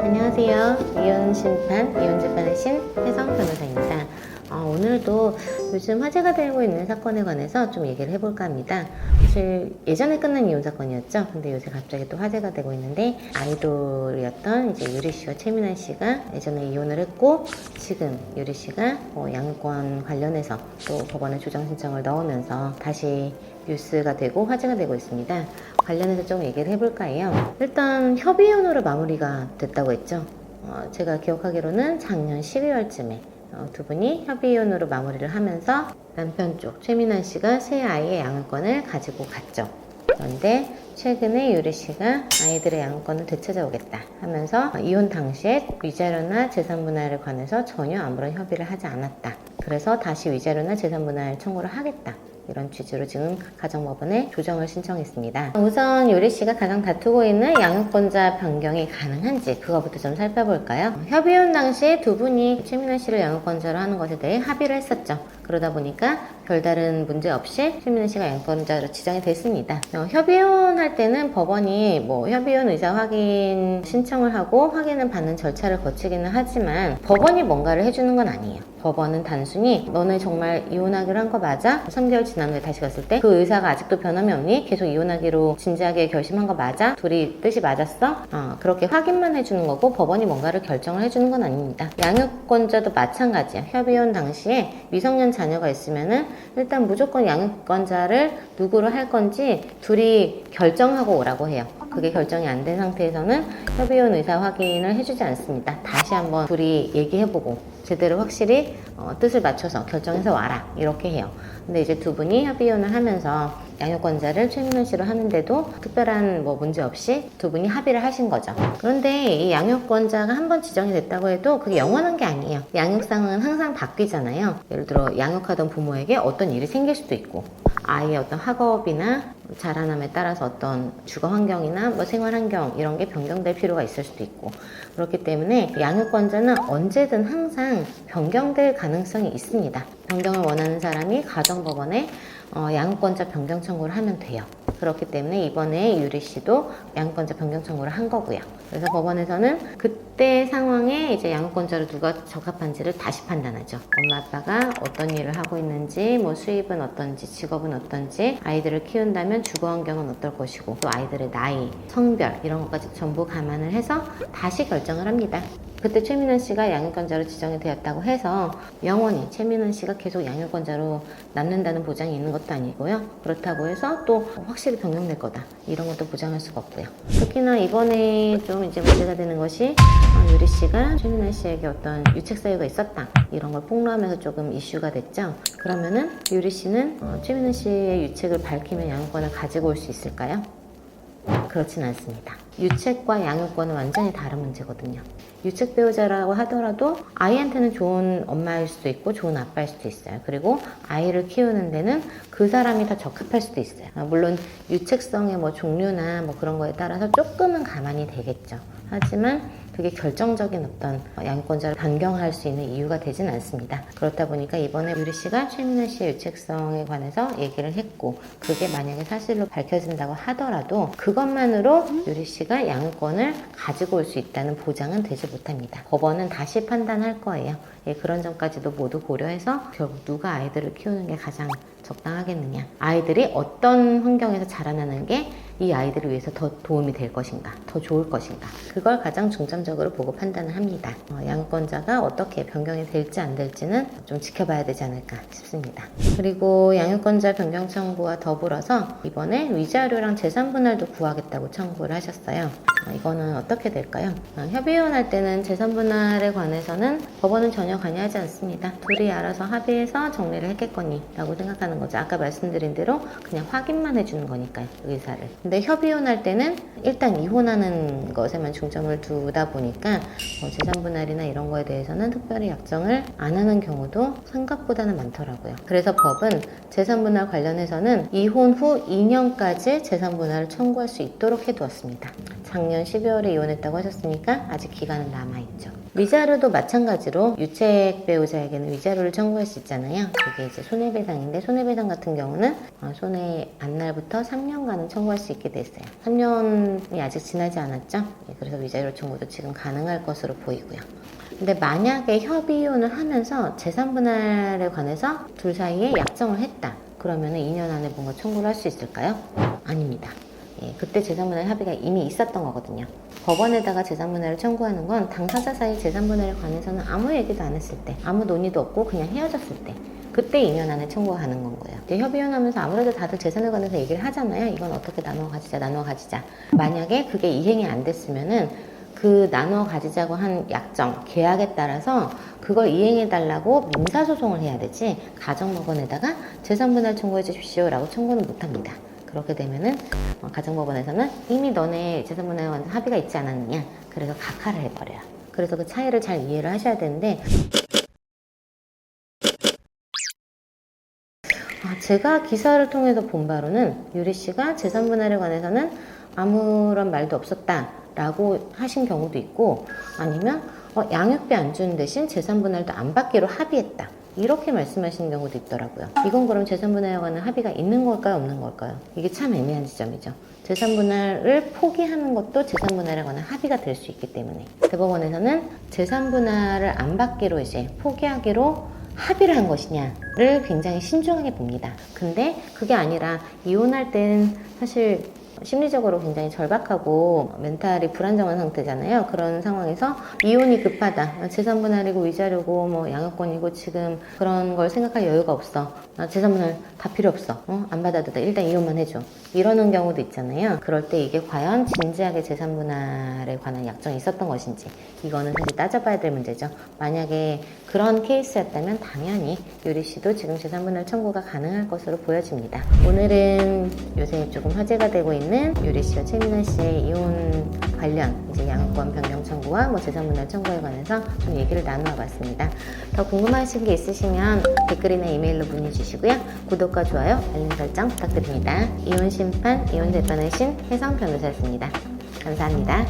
안녕하세요. 이혼심판, 이혼재판의 신 혜성 변호사입니다. 오늘도 요즘 화제가 되고 있는 사건에 관해서 좀 얘기를 해볼까 합니다. 사실 예전에 끝난 이혼 사건이었죠. 근데 요새 갑자기 또 화제가 되고 있는데, 아이돌이었던 이제 유리 씨와 최민아 씨가 예전에 이혼을 했고, 지금 유리 씨가 양육권 관련해서 또 법원에 조정 신청을 넣으면서 다시 뉴스가 되고 화제가 되고 있습니다. 관련해서 좀 얘기를 해볼까 해요. 일단 협의혼으로 마무리가 됐다고 했죠. 제가 기억하기로는 작년 12월쯤에 두 분이 협의혼으로 마무리를 하면서 남편 쪽 최민아 씨가 새 아이의 양육권을 가지고 갔죠. 그런데 최근에 유리 씨가 아이들의 양육권을 되찾아오겠다 하면서 이혼 당시에 위자료나 재산분할에 관해서 전혀 아무런 협의를 하지 않았다. 그래서 다시 위자료나 재산분할 청구를 하겠다. 이런 취지로 지금 가정법원에 조정을 신청했습니다. 우선 유리 씨가 가장 다투고 있는 양육권자 변경이 가능한지 그거부터 좀 살펴볼까요? 협의혼 당시에 두 분이 최민아 씨를 양육권자로 하는 것에 대해 합의를 했었죠. 그러다 보니까 별다른 문제 없이 최민아 씨가 양육권자로 지정이 됐습니다. 협의혼 할 때는 법원이 협의혼 의사 확인 신청을 하고 확인을 받는 절차를 거치기는 하지만 법원이 뭔가를 해주는 건 아니에요. 법원은 단순히 너네 정말 이혼하기로 한 거 맞아? 3개월 지난 후에 다시 갔을 때 그 의사가 아직도 변함이 없니? 계속 이혼하기로 진지하게 결심한 거 맞아? 둘이 뜻이 맞았어? 그렇게 확인만 해주는 거고 법원이 뭔가를 결정을 해주는 건 아닙니다. 양육권자도 마찬가지야. 협의혼 당시에 미성년 자녀가 있으면은 일단 무조건 양육권자를 누구로 할 건지 둘이 결정하고 오라고 해요. 그게 결정이 안 된 상태에서는 협의혼 의사 확인을 해주지 않습니다. 다시 한번 둘이 얘기해보고 제대로 확실히 뜻을 맞춰서 결정해서 와라 이렇게 해요. 근데 이제 두 분이 협의혼을 하면서 양육권자를 최민아 씨로 하는데도 특별한 문제 없이 두 분이 합의를 하신 거죠. 그런데 이 양육권자가 한번 지정이 됐다고 해도 그게 영원한 게 아니에요. 양육상은 항상 바뀌잖아요. 예를 들어 양육하던 부모에게 어떤 일이 생길 수도 있고 아이의 어떤 학업이나 자라남에 따라서 어떤 주거 환경이나 생활 환경 이런 게 변경될 필요가 있을 수도 있고 그렇기 때문에 양육권자는 언제든 항상 변경될 가능성이 있습니다. 변경을 원하는 사람이 가정법원에 양육권자 변경 청구를 하면 돼요. 그렇기 때문에 이번에 유리 씨도 양육권자 변경 청구를 한 거고요. 그래서 법원에서는 그때 상황에 이제 양육권자로 누가 적합한지를 다시 판단하죠. 엄마 아빠가 어떤 일을 하고 있는지, 수입은 어떤지, 직업은 어떤지, 아이들을 키운다면 주거 환경은 어떨 것이고, 또 아이들의 나이, 성별 이런 것까지 전부 감안을 해서 다시 결정을 합니다. 그때 최민아 씨가 양육권자로 지정이 되었다고 해서 영원히 최민아 씨가 계속 양육권자로 남는다는 보장이 있는 것도 아니고요. 그렇다고 해서 또 확실히 변경될 거다 이런 것도 보장할 수가 없고요. 특히나 이번에 좀 이제 문제가 되는 것이 유리 씨가 최민아 씨에게 어떤 유책 사유가 있었다 이런 걸 폭로하면서 조금 이슈가 됐죠. 그러면은 유리 씨는 최민아 씨의 유책을 밝히면 양육권을 가지고 올 수 있을까요? 그렇진 않습니다. 유책과 양육권은 완전히 다른 문제거든요. 유책 배우자라고 하더라도 아이한테는 좋은 엄마일 수도 있고 좋은 아빠일 수도 있어요. 그리고 아이를 키우는 데는 그 사람이 더 적합할 수도 있어요. 물론 유책성의 종류나 그런 거에 따라서 조금은 가만히 되겠죠. 하지만 그게 결정적인 어떤 양육권자를 변경할 수 있는 이유가 되진 않습니다. 그렇다 보니까 이번에 유리 씨가 최민아 씨의 유책성에 관해서 얘기를 했고 그게 만약에 사실로 밝혀진다고 하더라도 그것만으로 유리 씨가 양육권을 가지고 올 수 있다는 보장은 되지 못합니다. 법원은 다시 판단할 거예요. 그런 점까지도 모두 고려해서 결국 누가 아이들을 키우는 게 가장 적당하겠느냐, 아이들이 어떤 환경에서 자라나는 게 이 아이들을 위해서 더 도움이 될 것인가, 더 좋을 것인가, 그걸 가장 중점적으로 보고 판단을 합니다. 양육권자가 어떻게 변경이 될지 안 될지는 좀 지켜봐야 되지 않을까 싶습니다. 그리고 양육권자 변경 청구와 더불어서 이번에 위자료랑 재산분할도 구하겠다고 청구를 하셨어요. 이거는 어떻게 될까요? 협의혼 할 때는 재산분할에 관해서는 법원은 전혀 관여하지 않습니다. 둘이 알아서 합의해서 정리를 했겠거니 라고 생각하는 거죠. 아까 말씀드린 대로 그냥 확인만 해주는 거니까요, 의사를. 근데 협의혼 할 때는 일단 이혼하는 것에만 중점을 두다 보니까 재산분할이나 이런 거에 대해서는 특별히 약정을 안 하는 경우도 생각보다는 많더라고요. 그래서 법은 재산분할 관련해서는 이혼 후 2년까지 재산분할을 청구할 수 있도록 해두었습니다. 작년 12월에 이혼했다고 하셨으니까 아직 기간은 남아있죠. 위자료도 마찬가지로 유책 배우자에게는 위자료를 청구할 수 있잖아요. 그게 이제 손해배상인데, 손해배상 같은 경우는 손해 안날부터 3년간은 청구할 수 있게 됐어요. 3년이 아직 지나지 않았죠. 그래서 위자료 청구도 지금 가능할 것으로 보이고요. 근데 만약에 협의 이혼을 하면서 재산 분할에 관해서 둘 사이에 약정을 했다, 그러면 2년 안에 뭔가 청구를 할 수 있을까요? 아닙니다. 그때 재산분할 합의가 이미 있었던 거거든요. 법원에다가 재산분할을 청구하는 건 당사자 사이 재산분할에 관해서는 아무 얘기도 안 했을 때, 아무 논의도 없고 그냥 헤어졌을 때, 그때 2년 안에 청구가 가는 건 거예요. 협의혼하면서 아무래도 다들 재산에 관해서 얘기를 하잖아요. 이건 어떻게 나누어 가지자. 만약에 그게 이행이 안 됐으면은 그 나누어 가지자고 한 약정, 계약에 따라서 그걸 이행해달라고 민사소송을 해야 되지, 가정법원에다가 재산분할 청구해 주십시오 라고 청구는 못합니다. 그렇게 되면은 가정법원에서는 이미 너네 재산분할에 관해서 합의가 있지 않았느냐, 그래서 각하를 해버려요. 그래서 그 차이를 잘 이해를 하셔야 되는데, 제가 기사를 통해서 본 바로는 유리 씨가 재산분할에 관해서는 아무런 말도 없었다 라고 하신 경우도 있고, 아니면 양육비 안 주는 대신 재산분할도 안 받기로 합의했다, 이렇게 말씀하시는 경우도 있더라고요. 이건 그럼 재산분할에 관한 합의가 있는 걸까요, 없는 걸까요? 이게 참 애매한 지점이죠. 재산분할을 포기하는 것도 재산분할에 관한 합의가 될 수 있기 때문에 대법원에서는 재산분할을 안 받기로 이제 포기하기로 합의를 한 것이냐를 굉장히 신중하게 봅니다. 근데 그게 아니라 이혼할 땐 사실 심리적으로 굉장히 절박하고 멘탈이 불안정한 상태잖아요. 그런 상황에서 이혼이 급하다, 재산분할이고 위자료고 뭐 양육권이고 지금 그런 걸 생각할 여유가 없어, 재산분할 다 필요 없어, 안 받아도 돼, 일단 이혼만 해줘, 이러는 경우도 있잖아요. 그럴 때 이게 과연 진지하게 재산분할에 관한 약정이 있었던 것인지, 이거는 사실 따져봐야 될 문제죠. 만약에 그런 케이스였다면 당연히 유리 씨도 지금 재산분할 청구가 가능할 것으로 보여집니다. 오늘은 요새 조금 화제가 되고 있는 유리 씨와 최민아 씨의 이혼 관련 이제 양육권 변경 청구와 뭐 재산분할 청구에 관해서 좀 얘기를 나누어 봤습니다. 더 궁금하신 게 있으시면 댓글이나 이메일로 문의 주시고요. 구독과 좋아요, 알림 설정 부탁드립니다. 이혼 심판, 이혼 재판의 신 혜성 변호사였습니다. 감사합니다.